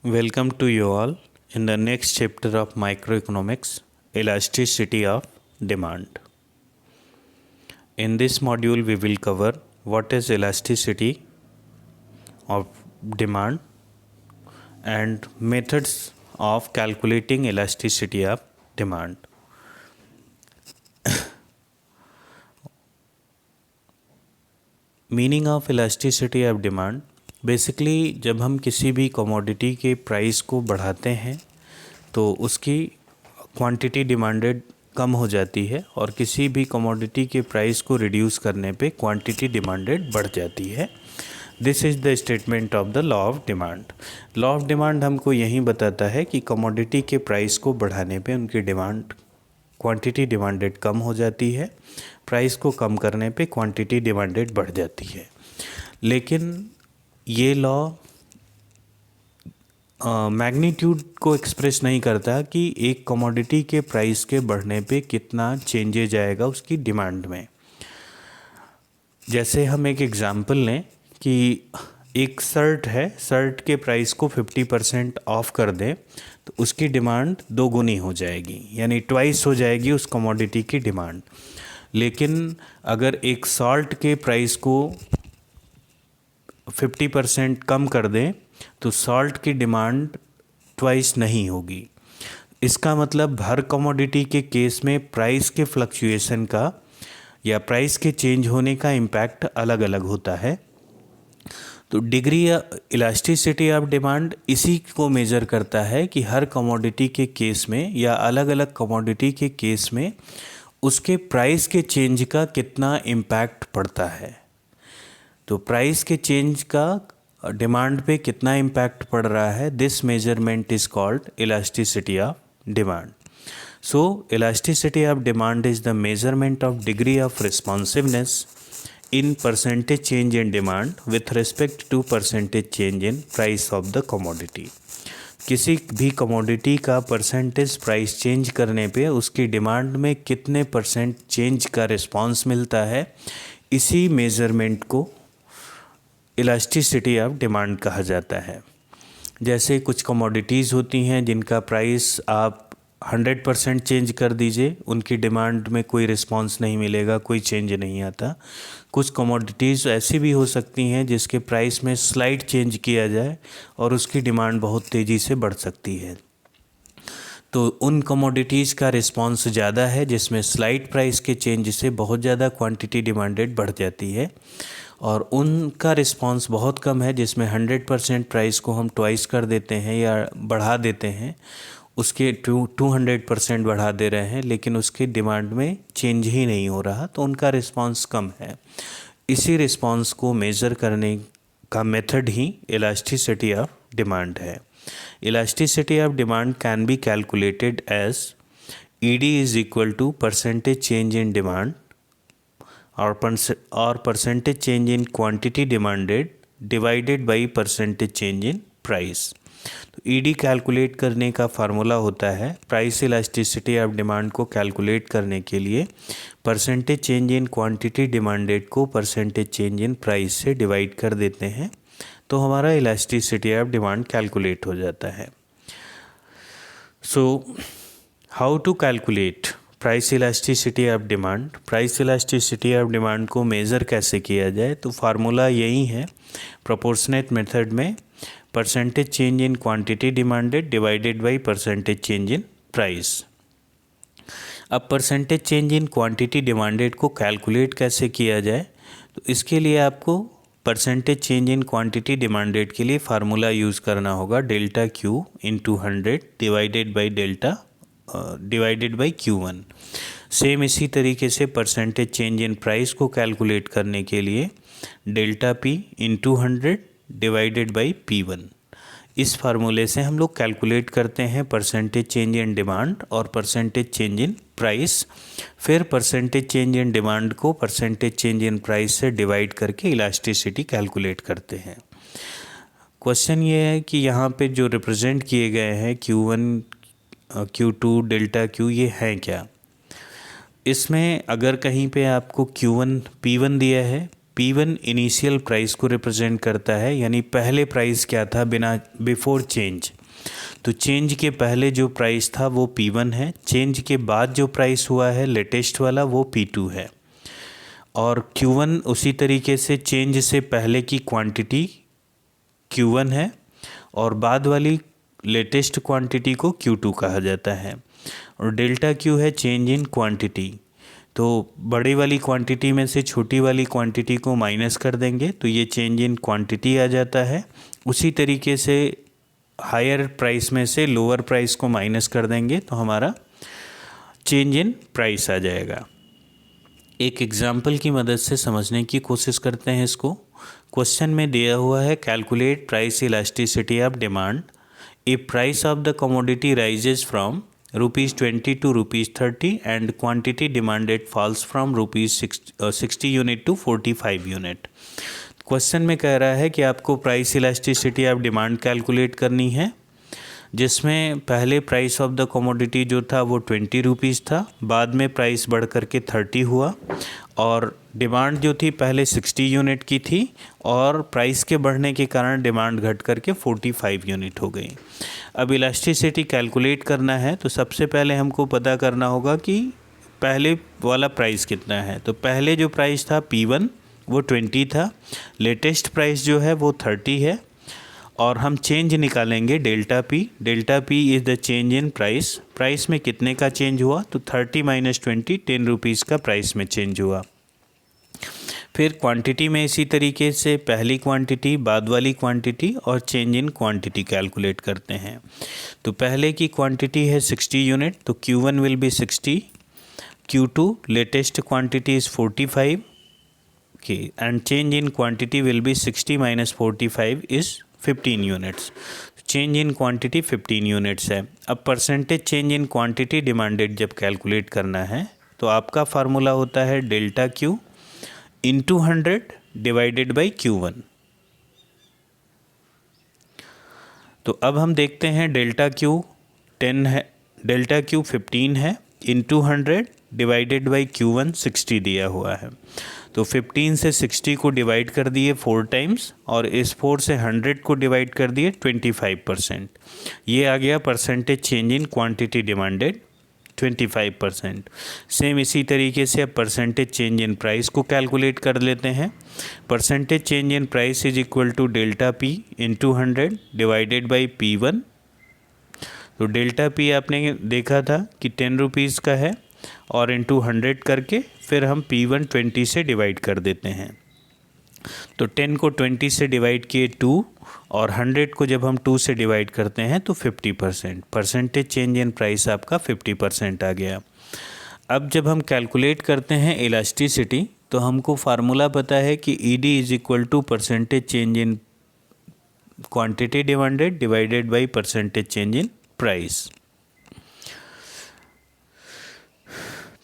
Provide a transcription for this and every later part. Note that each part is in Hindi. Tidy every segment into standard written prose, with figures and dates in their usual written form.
Welcome to you all in the next chapter of microeconomics, elasticity of demand. In this module, we will cover what is elasticity of demand and methods of calculating elasticity of demand. Meaning of elasticity of demand, basically जब हम किसी भी कमोडिटी के प्राइस को बढ़ाते हैं तो उसकी क्वांटिटी डिमांडेड कम हो जाती है और किसी भी कमोडिटी के प्राइस को रिड्यूस करने पे क्वांटिटी डिमांडेड बढ़ जाती है। This is the statement of the law of demand. Law of demand हमको यही बताता है कि कमोडिटी के प्राइस को बढ़ाने पे उनकी डिमांड क्वांटिटी डिमांडेड कम हो जाती है, प्राइस को कम करने पे क्वांटिटी डिमांडेड बढ़ जाती है। लेकिन ये लॉ मैग्नीट्यूड को एक्सप्रेस नहीं करता कि एक कमोडिटी के प्राइस के बढ़ने पे कितना चेंजेज आएगा उसकी डिमांड में। जैसे हम एक एग्जांपल लें कि एक शर्ट है, शर्ट के प्राइस को 50% ऑफ कर दें तो उसकी डिमांड 2 गुनी हो जाएगी, यानी ट्वाइस हो जाएगी उस कमोडिटी की डिमांड। लेकिन अगर एक सॉल्ट के प्राइस को 50% कम कर दें तो सॉल्ट की डिमांड ट्वाइस नहीं होगी। इसका मतलब हर कमोडिटी के केस में प्राइस के फ्लक्चुएशन का या प्राइस के चेंज होने का इम्पैक्ट अलग अलग होता है। तो डिग्री इलास्टिसिटी ऑफ डिमांड इसी को मेज़र करता है कि हर कमोडिटी के केस में या अलग अलग कमोडिटी के केस में उसके प्राइस के चेंज का कितना इम्पैक्ट पड़ता है। तो प्राइस के चेंज का डिमांड पे कितना इम्पैक्ट पड़ रहा है, this measurement is called elasticity of demand. So elasticity of demand is the measurement of degree of responsiveness in percentage change in demand with respect to percentage change in price of the commodity। किसी भी कमोडिटी का परसेंटेज प्राइस चेंज करने पे उसकी डिमांड में कितने परसेंट चेंज का रिस्पांस मिलता है, इसी मेज़रमेंट को इलास्टिसिटी ऑफ डिमांड कहा जाता है। जैसे कुछ कमोडिटीज़ होती हैं जिनका प्राइस आप 100% चेंज कर दीजिए, उनकी डिमांड में कोई रिस्पांस नहीं मिलेगा, कोई चेंज नहीं आता। कुछ कमोडिटीज़ ऐसी भी हो सकती हैं जिसके प्राइस में स्लाइट चेंज किया जाए और उसकी डिमांड बहुत तेज़ी से बढ़ सकती है। तो उन कमोडिटीज़ का रिस्पांस ज़्यादा है जिसमें स्लाइट प्राइस के चेंज से बहुत ज़्यादा क्वांटिटी डिमांडेड बढ़ जाती है, और उनका रिस्पांस बहुत कम है जिसमें 100% प्राइस को हम ट्वाइस कर देते हैं या बढ़ा देते हैं, उसके 200% बढ़ा दे रहे हैं लेकिन उसकी डिमांड में चेंज ही नहीं हो रहा, तो उनका रिस्पांस कम है। इसी रिस्पांस को मेज़र करने का मेथड ही इलास्टिसिटी ऑफ डिमांड है। Elasticity of demand can be calculated as ED is equal to percentage change in demand और percentage change in quantity demanded divided by percentage change in price. तो ED कैलकुलेट करने का फार्मूला होता है, प्राइस इलास्टिसिटी ऑफ डिमांड को कैलकुलेट करने के लिए percentage change in quantity demanded को परसेंटेज चेंज इन प्राइस से डिवाइड कर देते हैं तो हमारा इलास्टिसिटी ऑफ डिमांड कैलकुलेट हो जाता है। So how to calculate price elasticity of demand. Price elasticity of demand को मेज़र कैसे किया जाए, तो फार्मूला यही है, प्रोपोर्शनेट मेथड में percentage change in quantity demanded divided by percentage change in price. अब percentage change in quantity demanded को कैलकुलेट कैसे किया जाए, तो इसके लिए आपको percentage change in quantity demanded के लिए फार्मूला यूज़ करना होगा, delta Q into 100 divided by Q1। Same इसी तरीके से परसेंटेज चेंज इन प्राइस को कैलकुलेट करने के लिए delta P into 100 divided by P1। इस फार्मूले से हम लोग कैलकुलेट करते हैं परसेंटेज चेंज इन डिमांड और परसेंटेज चेंज इन प्राइस, फिर परसेंटेज चेंज इन डिमांड को परसेंटेज चेंज इन प्राइस से डिवाइड करके इलास्टिसिटी कैलकुलेट करते हैं। क्वेश्चन ये है कि यहाँ पे जो रिप्रेजेंट किए गए हैं Q1, Q2, डेल्टा Q, ये हैं क्या। इसमें अगर कहीं पे आपको P1 दिया है, P1 इनिशियल प्राइस को रिप्रेजेंट करता है, यानी पहले प्राइस क्या था बिना बिफोर चेंज। तो चेंज के पहले जो प्राइस था वो P1 है, चेंज के बाद जो प्राइस हुआ है लेटेस्ट वाला वो P2 है। और Q1 उसी तरीके से चेंज से पहले की क्वांटिटी Q1 है और बाद वाली लेटेस्ट क्वांटिटी को Q2 कहा जाता है। और डेल्टा Q है चेंज इन क्वांटिटी। तो बड़ी वाली क्वांटिटी में से छोटी वाली क्वांटिटी को माइनस कर देंगे तो ये चेंज इन क्वांटिटी आ जाता है। उसी तरीके से हायर प्राइस में से लोअर प्राइस को माइनस कर देंगे तो हमारा चेंज इन प्राइस आ जाएगा। एक एग्जाम्पल की मदद से समझने की कोशिश करते हैं इसको। क्वेश्चन में दिया हुआ है calculate price elasticity of demand if price of the commodity rises from ₹20 to ₹30 and quantity demanded falls from ₹60 unit to 45 unit. Question में कह रहा है कि आपको price elasticity of demand calculate करनी है, जिसमें पहले प्राइस ऑफ द कमोडिटी जो था वो ₹20 था, बाद में प्राइस बढ़ करके 30 हुआ और डिमांड जो थी पहले 60 यूनिट की थी और प्राइस के बढ़ने के कारण डिमांड घट करके 45 यूनिट हो गई। अब इलास्टिसिटी कैलकुलेट करना है तो सबसे पहले हमको पता करना होगा कि पहले वाला प्राइस कितना है। तो पहले जो प्राइस था P1 वो 20 था, लेटेस्ट प्राइस जो है वो 30 है और हम चेंज निकालेंगे delta P। Delta P is the change in price. Price में कितने का चेंज हुआ तो 30 - 20 ₹10 का प्राइस में चेंज हुआ। फिर क्वांटिटी में इसी तरीके से पहली क्वांटिटी, बाद वाली क्वांटिटी और चेंज इन क्वांटिटी कैलकुलेट करते हैं। तो पहले की क्वांटिटी है 60 यूनिट तो Q1 will be 60, Q2 latest quantity is 45 के and change in quantity will be 60 - 45 is 15 units. Change in quantity 15 units है। अब percentage change in quantity demanded जब कैलकुलेट करना है तो आपका फार्मूला होता है delta Q into 100 divided by Q1। तो अब हम देखते हैं डेल्टा Q 10 है, डेल्टा Q 15 है, इंटू 100 डिवाइडेड बाई Q1 60 दिया हुआ है। तो 15 से 60 को डिवाइड कर दिए 4 टाइम्स और इस 4 से 100 को डिवाइड कर दिए 25%। ये आ गया percentage change in quantity demanded 25%। Same इसी तरीके से अब परसेंटेज चेंज इन प्राइस को कैलकुलेट कर लेते हैं। Percentage change in price is equal to delta P into 100 divided by P1। तो डेल्टा P आपने देखा था कि ₹10 का है और इंटू 100 करके फिर हम P1 20 से डिवाइड कर देते हैं। तो 10 को 20 से डिवाइड किए 2 और 100 को जब हम 2 से डिवाइड करते हैं तो 50%। परसेंटेज चेंज इन प्राइस आपका 50% आ गया। अब जब हम कैलकुलेट करते हैं इलास्टिसिटी तो हमको फार्मूला पता है कि ED is equal to percentage change in quantity demanded divided by percentage change in price.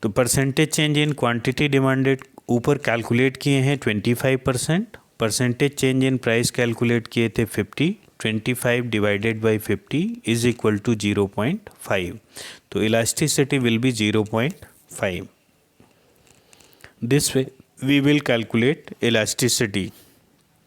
तो percentage change in quantity demanded ऊपर कैलकुलेट किए हैं 25%, percentage change in price calculate किए थे 50, 25 divided by 50 is equal to 0.5। तो elasticity will be 0.5। This way we will calculate elasticity.